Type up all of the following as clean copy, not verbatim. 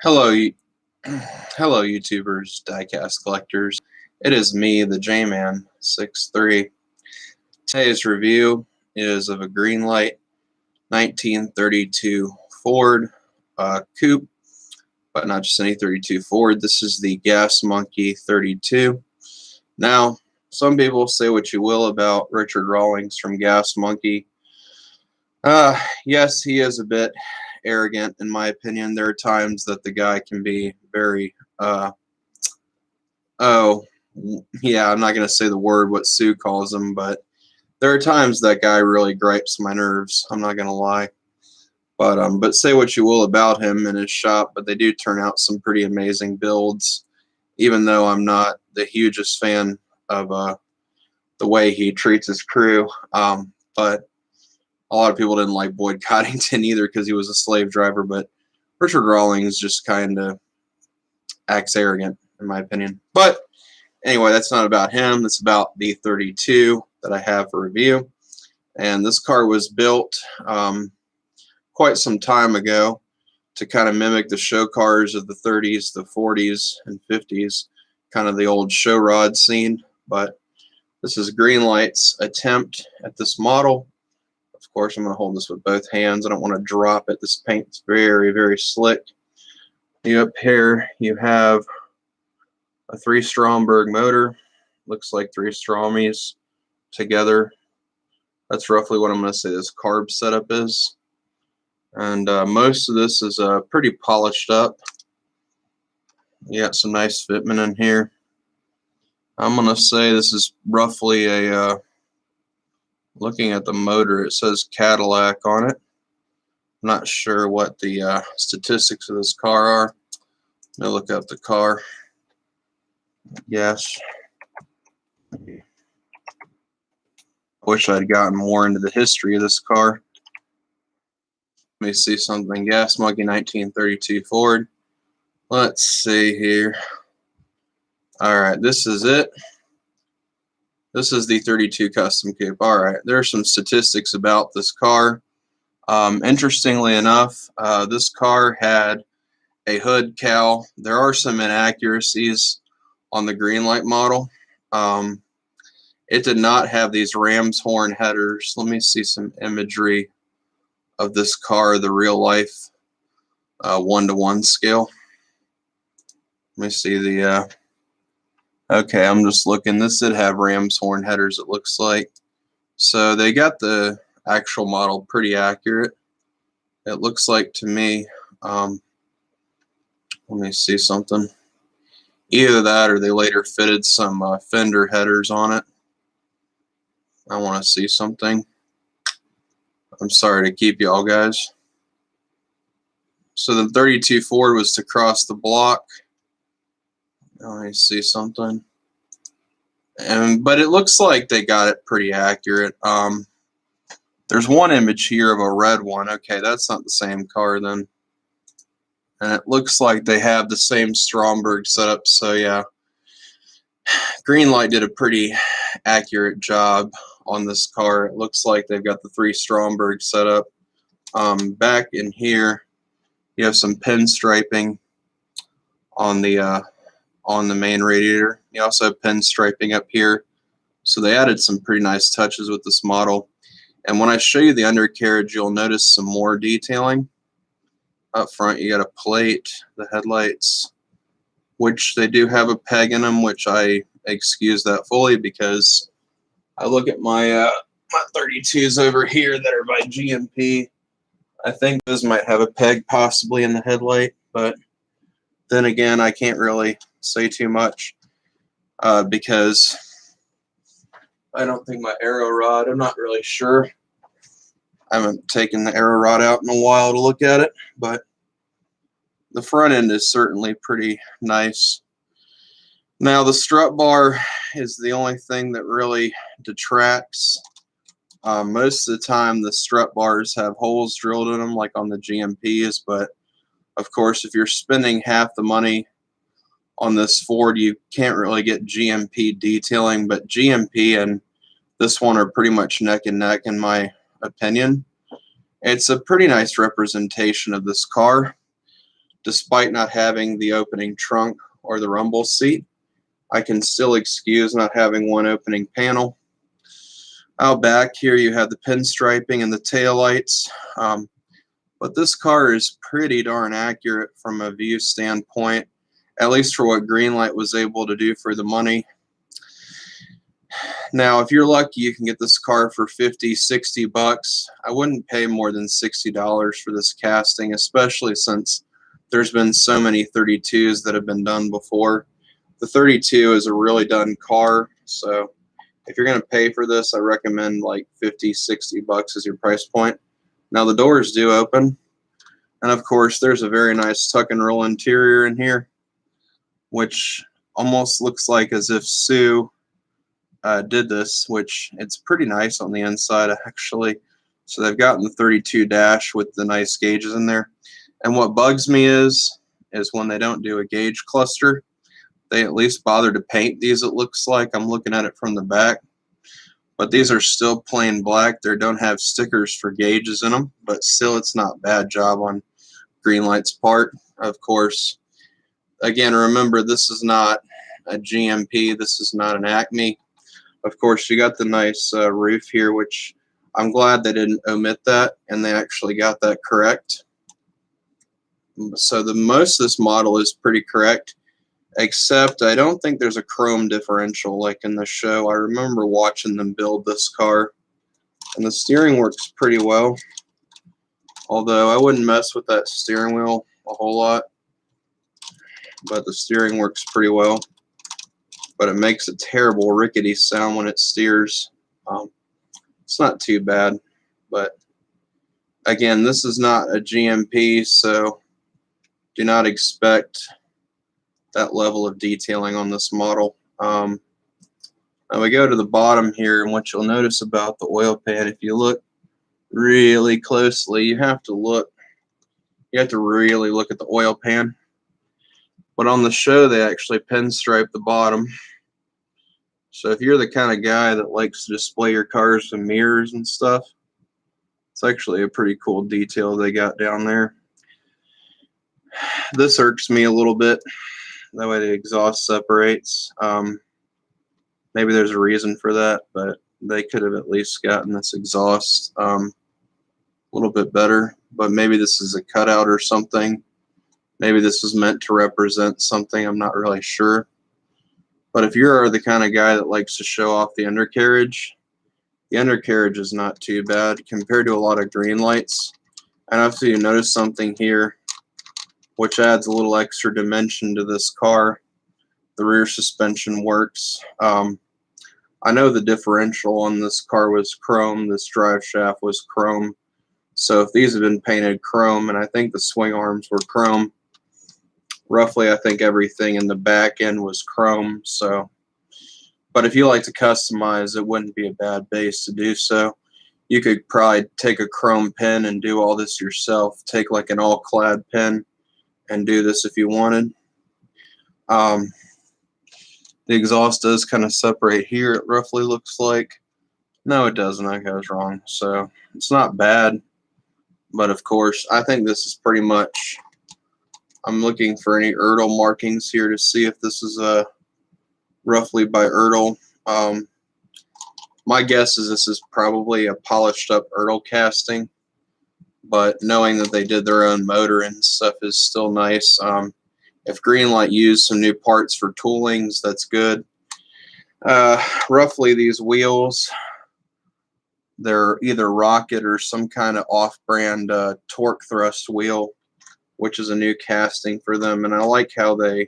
Hello, hello, YouTubers, diecast collectors. It is me, the J-Man 63. Today's review is of a Greenlight 1932 Ford coupe, but not just any 32 Ford. This is the Gas Monkey 32. Now, some people say what you will about Richard Rawlings from Gas Monkey. Yes, he is a bit arrogant, in my opinion. There are times that the guy can be very, oh, yeah, I'm not going to say the word what Sue calls him, but there are times that guy really gripes my nerves. I'm not going to lie. But say what you will about him and his shop, but they do turn out some pretty amazing builds, even though I'm not the hugest fan of the way he treats his crew. But a lot of people didn't like Boyd Coddington either because he was a slave driver, but Richard Rawlings just kind of acts arrogant, in my opinion. But anyway, that's not about him. It's about the 32 that I have for review. And this car was built quite some time ago to kind of mimic the show cars of the 30s, the 40s, and 50s, kind of the old show rod scene. But this is Greenlight's attempt at this model. Of course, I'm going to hold this with both hands. I don't want to drop it. This paint's very, very slick. Up here, you have a 3 Stromberg motor. Looks like 3 Stromies together. That's roughly what I'm going to say this carb setup is. And most of this is pretty polished up. You got some nice fitment in here. I'm going to say this is roughly a, looking at the motor, it says Cadillac on it. I'm not sure what the statistics of this car are. Let me look up the car. Yes. I wish I'd gotten more into the history of this car. Let me see something. Gas Monkey 1932 Ford. Let's see here. Alright, this is it. This is the 32 Custom Coupe. Alright, there are some statistics about this car. Interestingly enough, this car had a hood cowl. There are some inaccuracies on the Greenlight model. It did not have these ram's horn headers. Let me see some imagery of this car, the real life 1-to-1 scale. Let me see the okay, I'm just looking. This did have ram's horn headers, it looks like. So they got the actual model pretty accurate, it looks like to me. Let me see something. Either that or they later fitted some fender headers on it. I want to see something. I'm sorry to keep y'all guys. So the 32 Ford was to cross the block. Let me see something. But it looks like they got it pretty accurate. There's one image here of a red one. Okay, that's not the same car then. And it looks like they have the same Stromberg setup. So yeah, Greenlight did a pretty accurate job on this car. It looks like they've got the 3 Stromberg set up. Back in here, you have some pinstriping on the main radiator. You also have pinstriping up here. So they added some pretty nice touches with this model. And when I show you the undercarriage, you'll notice some more detailing. Up front, you got a plate, the headlights, which they do have a peg in them, which I excuse that fully because I look at my 32s over here that are by GMP. I think those might have a peg possibly in the headlight, but then again, I can't really say too much because I don't think my arrow rod, I'm not really sure. I haven't taken the arrow rod out in a while to look at it, but the front end is certainly pretty nice. Now the strut bar is the only thing that really detracts. Most of the time the strut bars have holes drilled in them like on the GMPs, but of course if you're spending half the money on this Ford, you can't really get GMP detailing, but GMP and this one are pretty much neck and neck in my opinion. It's a pretty nice representation of this car. despite not having the opening trunk or the rumble seat. I can still excuse not having one opening panel. Out back here you have the pinstriping and the taillights. But this car is pretty darn accurate from a view standpoint, at least for what Greenlight was able to do for the money. Now, if you're lucky, you can get this car for 50, 60 bucks. I wouldn't pay more than $60 for this casting, especially since there's been so many 32s that have been done before. The 32 is a really done car, so if you're going to pay for this, I recommend like 50, 60 bucks as your price point. Now, the doors do open, and of course, there's a very nice tuck and roll interior in here, which almost looks like as if Sue did this, which it's pretty nice on the inside, actually. So they've gotten the 32 dash with the nice gauges in there. And what bugs me is when they don't do a gauge cluster, they at least bother to paint these, it looks like. I'm looking at it from the back. But these are still plain black. They don't have stickers for gauges in them, but still it's not a bad job on Greenlight's part. Of course, again, remember, this is not a GMP. This is not an Acme. Of course, you got the nice roof here, which I'm glad they didn't omit that, and they actually got that correct. So the most of this model is pretty correct, except I don't think there's a chrome differential like in the show. I remember watching them build this car, and the steering works pretty well, although I wouldn't mess with that steering wheel a whole lot, but the steering works pretty well. But it makes a terrible rickety sound when it steers. It's not too bad, but again, this is not a GMP, so do not expect that level of detailing on this model. Now we go to the bottom here, and what you'll notice about the oil pan, if you look really closely, you have to really look at the oil pan. But on the show, they actually pinstripe the bottom. So if you're the kind of guy that likes to display your cars with mirrors and stuff, it's actually a pretty cool detail they got down there. This irks me a little bit. That way the exhaust separates. Maybe there's a reason for that, but they could have at least gotten this exhaust a little bit better. But maybe this is a cutout or something. Maybe this was meant to represent something. I'm not really sure. But if you're the kind of guy that likes to show off the undercarriage is not too bad compared to a lot of Greenlights. And after you notice something here, which adds a little extra dimension to this car, the rear suspension works. I know the differential on this car was chrome. This drive shaft was chrome. So if these had been painted chrome, and I think the swing arms were chrome, roughly I think everything in the back end was chrome. So, but if you like to customize, it wouldn't be a bad base to do so. You could probably take a chrome pen and do all this yourself. Take like an all-clad pen and do this if you wanted. The exhaust does kind of separate here, it roughly looks like. No, it doesn't. I was wrong. So it's not bad. But of course, I think this is pretty much, I'm looking for any Ertl markings here to see if this is roughly by Ertl. My guess is this is probably a polished up Ertl casting, but knowing that they did their own motor and stuff is still nice. If Greenlight used some new parts for toolings, that's good. Roughly these wheels, they're either Rocket or some kind of off-brand torque thrust wheel, which is a new casting for them. And I like how they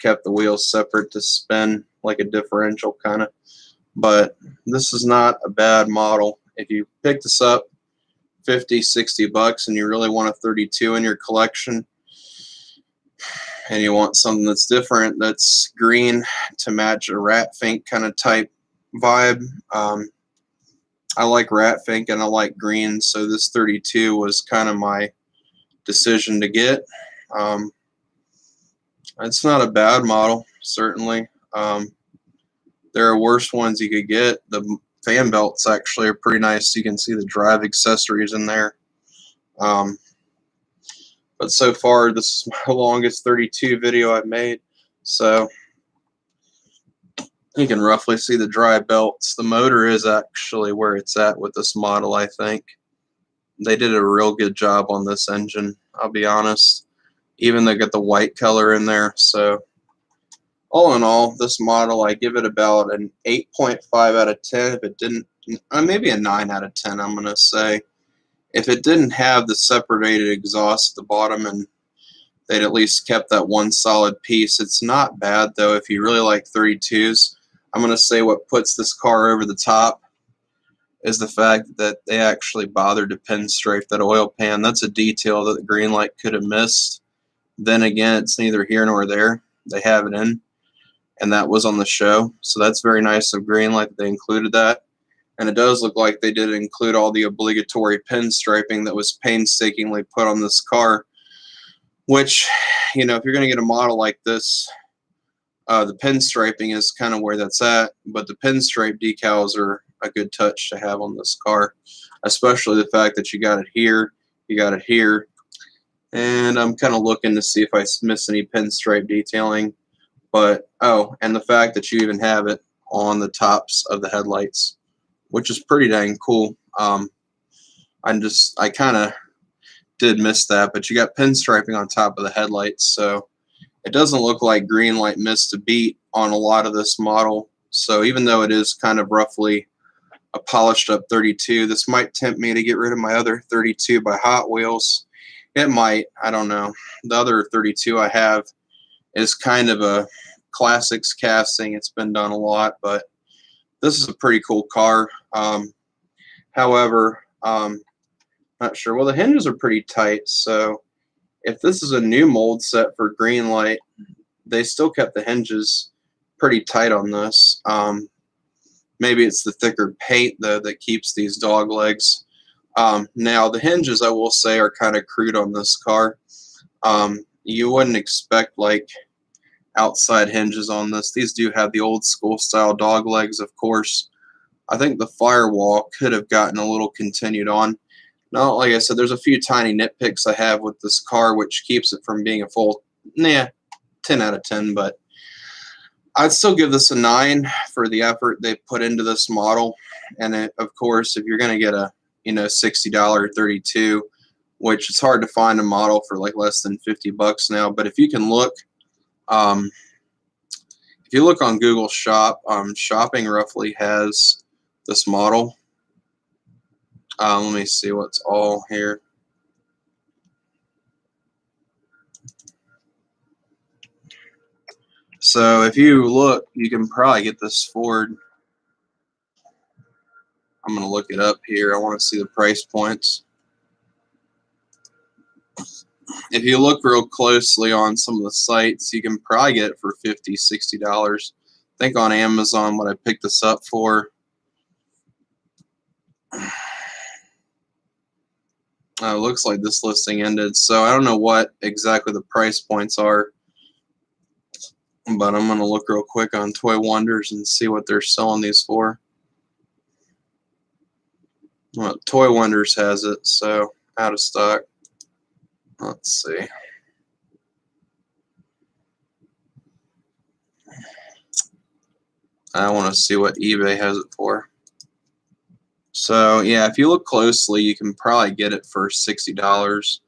kept the wheels separate to spin like a differential kind of. But this is not a bad model. If you pick this up 50, 60 bucks and you really want a 32 in your collection and you want something that's different, that's green to match a rat fink kind of type vibe. I like rat fink and I like green, so this 32 was kind of my decision to get. It's not a bad model, certainly. There are worse ones you could get. The fan belts actually are pretty nice. You can see the drive accessories in there. But so far, this is my longest 32 video I've made. So you can roughly see the dry belts. The motor is actually where it's at with this model, I think. They did a real good job on this engine, I'll be honest. Even they got the white color in there. So all in all, this model, I give it about an 8.5 out of 10. If it didn't, maybe a 9 out of 10, I'm going to say. If it didn't have the separated exhaust at the bottom and they'd at least kept that one solid piece, it's not bad, though, if you really like 32s. I'm going to say what puts this car over the top is the fact that they actually bothered to pinstripe that oil pan. That's a detail that the Greenlight could have missed. Then again, it's neither here nor there. They have it in, and that was on the show. So that's very nice of Greenlight that they included that. And it does look like they did include all the obligatory pinstriping that was painstakingly put on this car, which, you know, if you're going to get a model like this, the pinstriping is kind of where that's at, but the pinstripe decals are a good touch to have on this car, especially the fact that you got it here, you got it here, and I'm kind of looking to see if I miss any pinstripe detailing, but oh, and the fact that you even have it on the tops of the headlights, which is pretty dang cool. I kind of did miss that, but you got pinstriping on top of the headlights, so it doesn't look like Greenlight missed a beat on a lot of this model. So even though it is kind of roughly a polished up 32, this might tempt me to get rid of my other 32 by Hot Wheels. It might, I don't know. The other 32 I have is kind of a classics casting. It's been done a lot, but this is a pretty cool car. However, not sure. Well, the hinges are pretty tight, so if this is a new mold set for Greenlight, they still kept the hinges pretty tight on this. Maybe it's the thicker paint, though, that keeps these dog legs. Now, the hinges, I will say, are kind of crude on this car. You wouldn't expect, like, outside hinges on this. These do have the old school style dog legs, of course. I think the firewall could have gotten a little continued on. Now, like I said, there's a few tiny nitpicks I have with this car, which keeps it from being a full, 10 out of 10, but I'd still give this a 9 for the effort they put into this model. And of course, if you're going to get a, $60 32, which it's hard to find a model for like less than 50 bucks now, but if you can look, if you look on Google Shop, Shopping roughly has this model. Let me see what's all here. So if you look, you can probably get this Ford. I'm going to look it up here. I want to see the price points. If you look real closely on some of the sites, you can probably get it for $50, $60. I think on Amazon, what I picked this up for, looks like this listing ended, so I don't know what exactly the price points are, but I'm going to look real quick on Toy Wonders and see what they're selling these for. Well, Toy Wonders has it, so out of stock. Let's see. I want to see what eBay has it for. So yeah, if you look closely, you can probably get it for $60.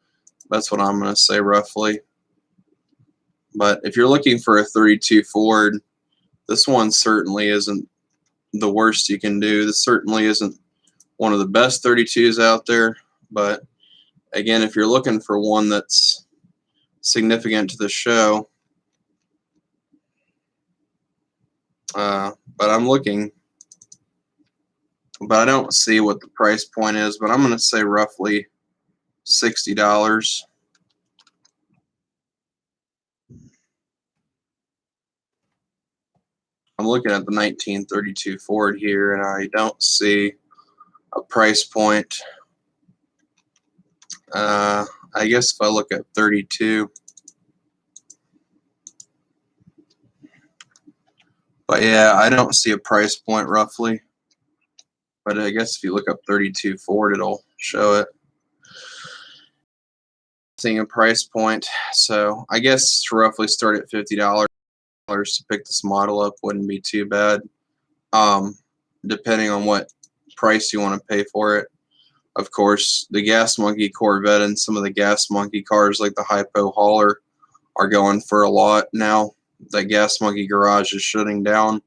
That's what I'm going to say roughly. But if you're looking for a 32 Ford, this one certainly isn't the worst you can do. This certainly isn't one of the best 32s out there. But again, if you're looking for one that's significant to the show, but I'm looking, but I don't see what the price point is, but I'm going to say roughly $60. I'm looking at the 1932 Ford here, and I don't see a price point. I guess if I look at 32, but yeah, I don't see a price point roughly. But I guess if you look up 32 Ford, it'll show it. seeing a price point. So I guess to roughly start at $50 to pick this model up wouldn't be too bad. Depending on what price you want to pay for it. Of course, the Gas Monkey Corvette and some of the Gas Monkey cars like the Hypo Hauler are going for a lot now. The Gas Monkey garage is shutting down.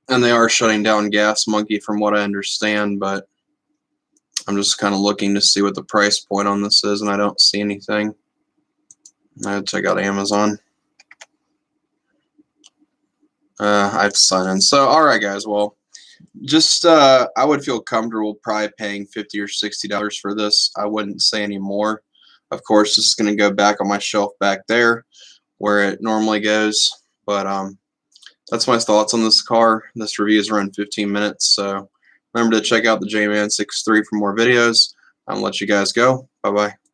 And they are shutting down Gas Monkey from what I understand, but I'm just kind of looking to see what the price point on this is, and I don't see anything. I have to check out Amazon. I have to sign in. So, alright guys, well, just I would feel comfortable probably paying $50 or $60 for this. I wouldn't say any more. Of course, this is going to go back on my shelf back there where it normally goes, but that's my thoughts on this car. This review is around 15 minutes, so remember to check out the J-Man 63 for more videos. I'll let you guys go. Bye-bye.